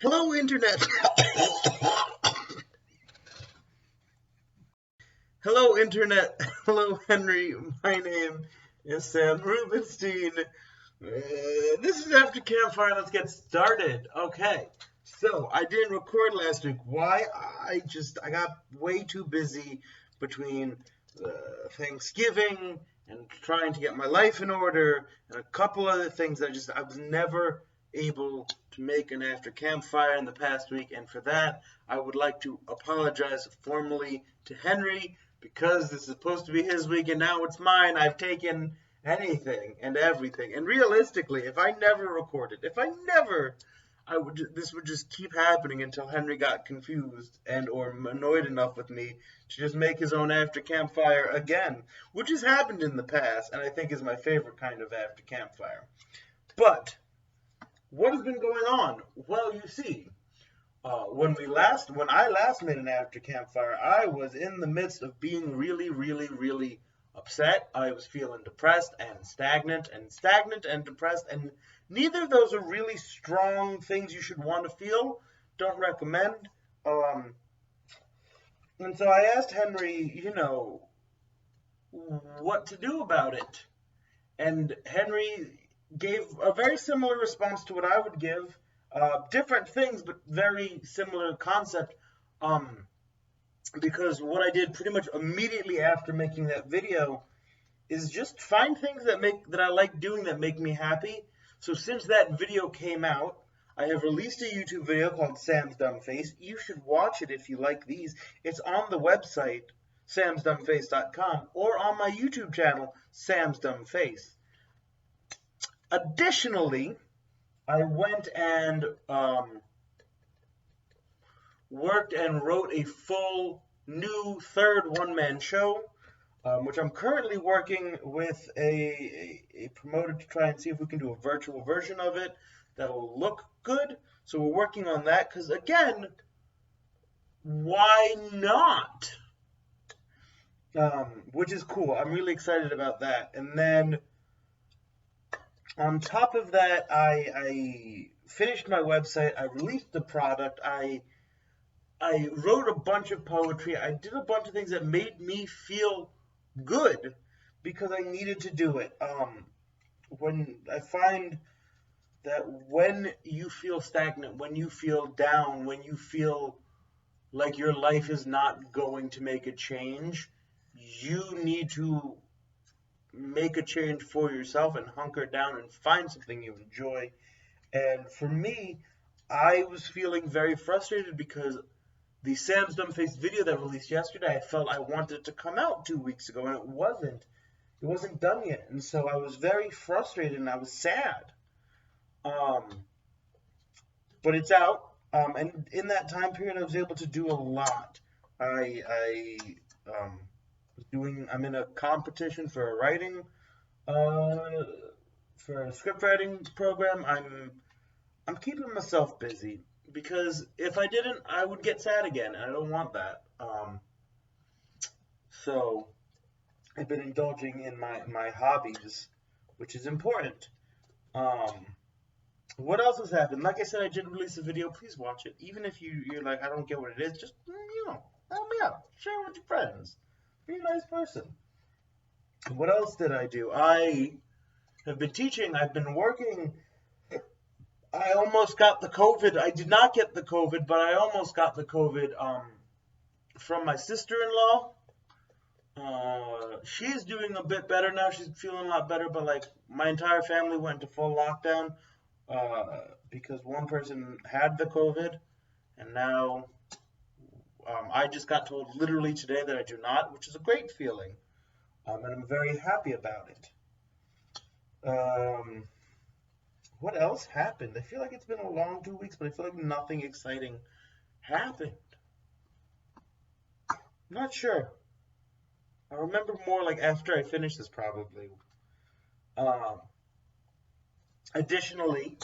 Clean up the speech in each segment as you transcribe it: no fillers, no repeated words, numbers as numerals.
Hello, Internet. Hello, Internet. Hello, Henry. My name is Sam Rubenstein. This is After Campfire. Let's get started. Okay. So, I didn't record last week. Why? I got way too busy between Thanksgiving and trying to get my life in order and a couple other things that I was never able to make an After Campfire in the past week. And for that, I would like to apologize formally to Henry because this is supposed to be his week and now it's mine. I've taken anything and everything. And realistically, if I never recorded, this would just keep happening until Henry got confused and or annoyed enough with me to just make his own After Campfire again, which has happened in the past and I think is my favorite kind of After Campfire. But what has been going on? Well, you see, when I last made an After Campfire, I was in the midst of being really, really, really upset. I was feeling depressed and stagnant and depressed, and neither of those are really strong things you should want to feel. Don't recommend. And so I asked Henry, what to do about it. And Henry gave a very similar response to what I would give. Different things, but very similar concept. Because what I did pretty much immediately after making that video is just find things that I like doing that make me happy. So since that video came out, I have released a YouTube video called Sam's Dumb Face. You should watch it if you like these. It's on the website, samsdumbface.com, or on my YouTube channel, Sam's Dumb Face. Additionally, I went and worked and wrote a full new third one-man show, which I'm currently working with a promoter to try and see if we can do a virtual version of it that'll look good. So we're working on that because, again, why not? Which is cool. I'm really excited about that. And then on top of that, I finished my website. I released the product. I wrote a bunch of poetry. I did a bunch of things that made me feel good because I needed to do it. When I find that when you feel stagnant, when you feel down, when you feel like your life is not going to make a change, you need to make a change for yourself and hunker down and find something you enjoy. And for me, I was feeling very frustrated because the Sam's Dumb Face video that released yesterday, I felt I wanted it to come out 2 weeks ago, and it wasn't. It wasn't done yet, and so I was very frustrated and I was sad. But it's out, and in that time period, I was able to do a lot. I'm in a competition for a writing, for a script writing program. I'm keeping myself busy because if I didn't, I would get sad again, and I don't want that. So I've been indulging in my hobbies, which is important. What else has happened? Like I said, I did release a video. Please watch it. Even if you're like, I don't get what it is, just, help me out. Share it with your friends. Be a nice person. What else did I do? I have been teaching. I've been working. I almost got the COVID. I did not get the COVID, but I almost got the COVID from my sister-in-law. She's doing a bit better now. She's feeling a lot better, but like my entire family went into full lockdown because one person had the COVID, and now I just got told literally today that I do not, which is a great feeling, and I'm very happy about it. What else happened? I feel like it's been a long 2 weeks, but I feel like nothing exciting happened. I'm not sure. I'll remember more like after I finish this probably. Additionally,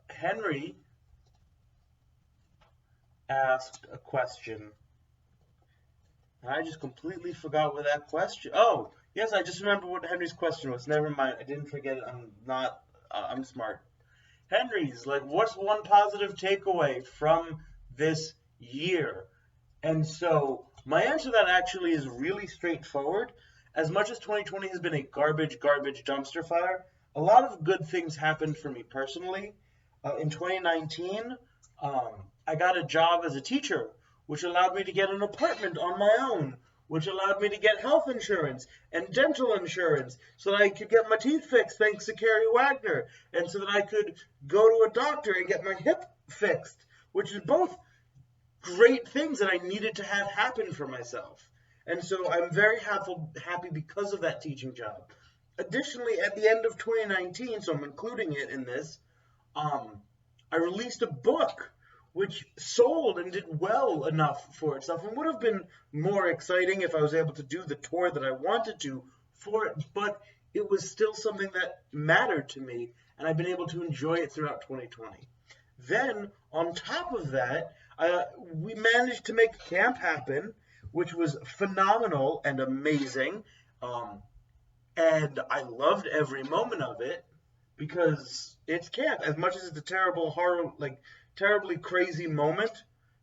Henry asked a question, and I just completely forgot what that question. Oh, yes, I just remember what Henry's question was. Never mind, I didn't forget it. I'm smart. Henry's, like, what's one positive takeaway from this year? And so my answer to that actually is really straightforward. As much as 2020 has been a garbage dumpster fire, a lot of good things happened for me personally. In 2019, I got a job as a teacher, which allowed me to get an apartment on my own, which allowed me to get health insurance and dental insurance so that I could get my teeth fixed thanks to Carrie Wagner, and so that I could go to a doctor and get my hip fixed, which is both great things that I needed to have happen for myself. And so I'm very happy because of that teaching job. Additionally, at the end of 2019, so I'm including it in this, I released a book which sold and did well enough for itself, and would have been more exciting if I was able to do the tour that I wanted to for it, but it was still something that mattered to me, and I've been able to enjoy it throughout 2020. Then, on top of that, we managed to make camp happen, which was phenomenal and amazing, and I loved every moment of it, because it's camp. As much as it's a terrible, terribly crazy moment,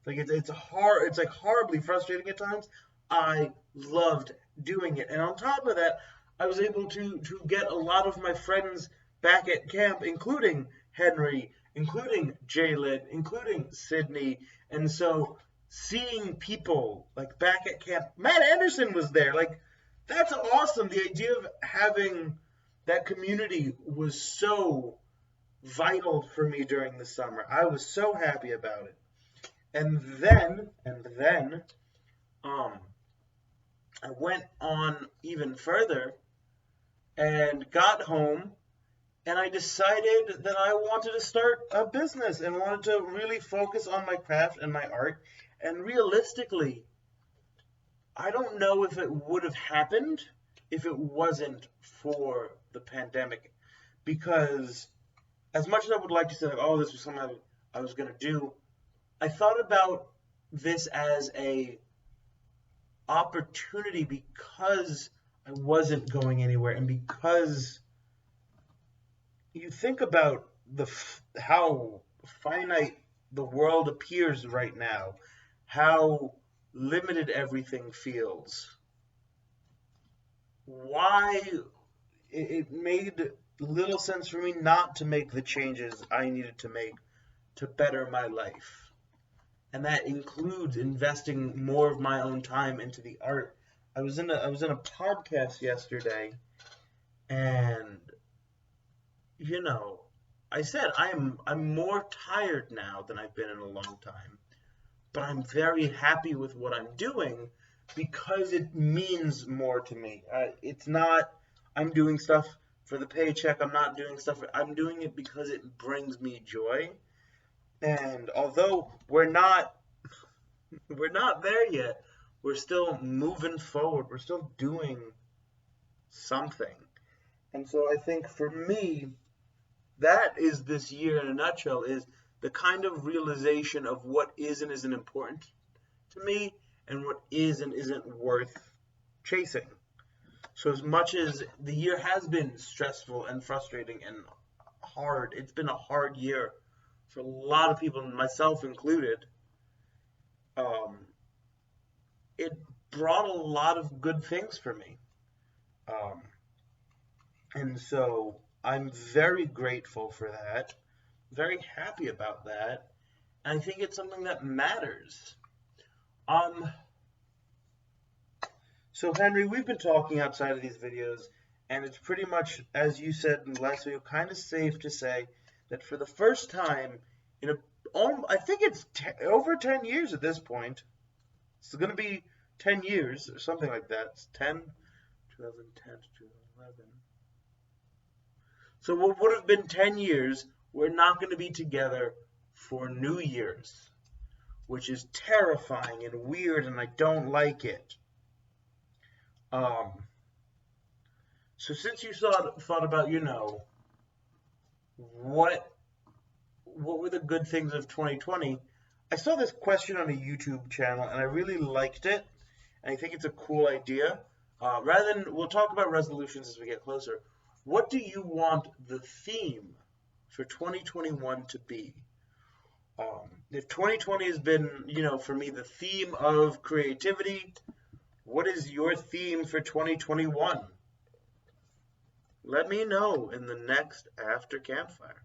like it's horribly frustrating at times, I loved doing it. And on top of that, I was able to get a lot of my friends back at camp, including Henry, including Jalen, including Sydney. And so seeing people like back at camp, Matt Anderson was there. Like, that's awesome. The idea of having that community was so vital for me during the summer. I was so happy about it. And then, I went on even further and got home, and I decided that I wanted to start a business and wanted to really focus on my craft and my art. And realistically, I don't know if it would have happened if it wasn't for the pandemic, because as much as I would like to say, like, oh, this was something I was going to do, I thought about this as a opportunity because I wasn't going anywhere, and because you think about how finite the world appears right now, how limited everything feels. Why it made little sense for me not to make the changes I needed to make to better my life. And that includes investing more of my own time into the art. I was in a podcast yesterday, and I said I'm more tired now than I've been in a long time, but I'm very happy with what I'm doing because it means more to me. It's not I'm doing stuff for the paycheck. I'm doing it because it brings me joy. And although we're not there yet, we're still moving forward. We're still doing something. And so I think for me, that is this year in a nutshell, is the kind of realization of what is and isn't important to me and what is and isn't worth chasing. So as much as the year has been stressful and frustrating and hard, it's been a hard year for a lot of people, myself included. It brought a lot of good things for me. And so I'm very grateful for that, very happy about that, and I think it's something that matters. So Henry, we've been talking outside of these videos, and it's pretty much, as you said in the last video, kind of safe to say that for the first time in I think it's over 10 years at this point. It's going to be 10 years or something like that. It's 2010 to 2011. So what would have been 10 years, we're not going to be together for New Year's, which is terrifying and weird, and I don't like it. So since you thought about, what were the good things of 2020, I saw this question on a YouTube channel, and I really liked it, and I think it's a cool idea. We'll talk about resolutions as we get closer. What do you want the theme for 2021 to be? If 2020 has been, for me, the theme of creativity, what is your theme for 2021? Let me know in the next After Campfire.